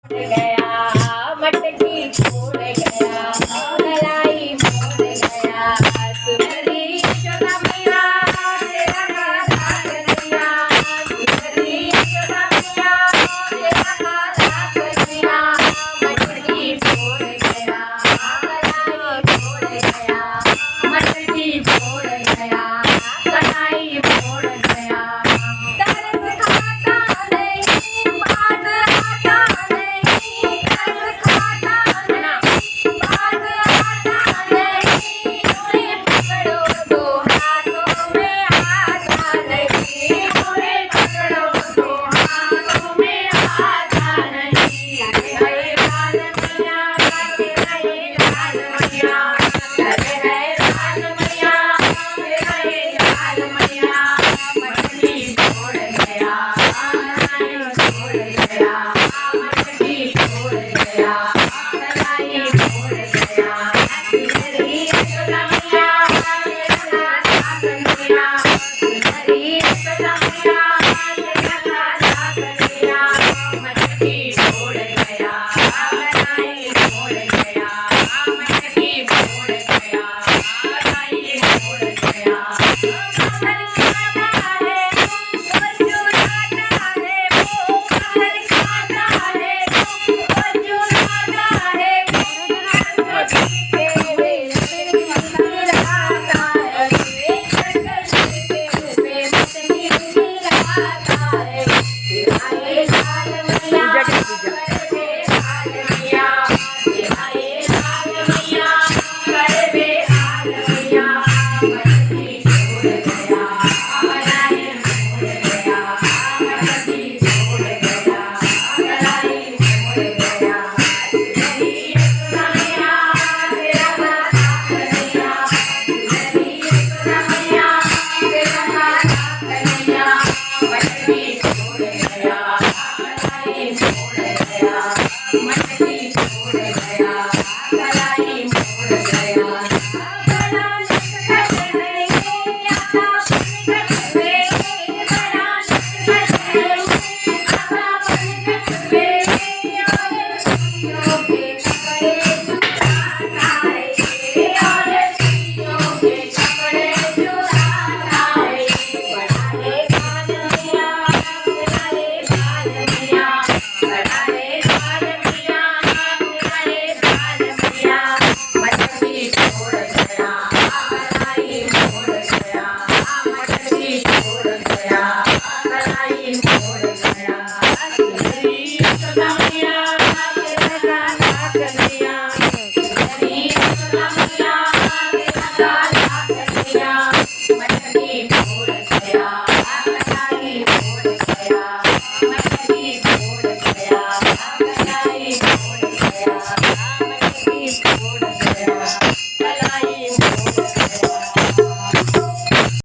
गया मटकी छोड़ गया मलाई मोड़ गया सुंदरी यशोदा मैया तेरा गाना कन्हैया सुंदरी यशोदा मैया तेरा गाना कन्हैया मटकी छोड़ गया मलाई मोड़ गया मटकी छोड़ गया कन्हैया मोड़ गया तरस खाता नहीं बाज आता नहीं तरस खाता नहीं बाज आता नहीं उन्हें पकड़ो तो हाथों में आता नहीं उन्हें पकड़ो तो हाथों में आता नहीं हरे लाल मैया हरे लाल मैया हरे लाल मैया हरे लाल मैया मटकी छोड़ गया छोड़ गया मटकी छोड़ गया कलाई छोड़ गया सुंदरी यशोदा मैया तेरा गाना कन्हैया सुंदरी यशोदा मैया तेरा गाना कन्हैया मटकी छोड़ गया कलाई छोड़ गया मटकी छोड़ गया कलाई छोड़ गया महल खाता है वो चुराता है वो महल खाता है वो चुराता है कभी के वे मिलाता है कभी के वे मिलाता है आए लाल मैया करबे हाल मैया आए लाल मैया करबे हाल मैया मटकी छोड़ गया कलाई छोड़ गया मटकी छोड़ गया कलाई छोड़ गया सुंदरी यशोदा मैया तेरा गाना कन्हैया सुंदरी यशोदा मैया तेरा गाना कन्हैया मटकी छोड़ गया कलाई छोड़ गया मटकी छोड़ गया कलाई छोड़ गया बड़ा नटखट है आका बनखट वे बड़ा नटखट है आका बनखट वे और सीओ के कपड़े चुराता है और सीओ के कपड़े चुराता है बढ़ाए बाल मैया बढ़ाए बाल मैया बढ़ाए बाल मैया बढ़ाए बाल मैया मटकी छोड़ गया कलाई छोड़ गया मटकी छोड़ गया कलाई छोड़ गया सुंदरी यशोदा मैया तेरा गाना कन्हैया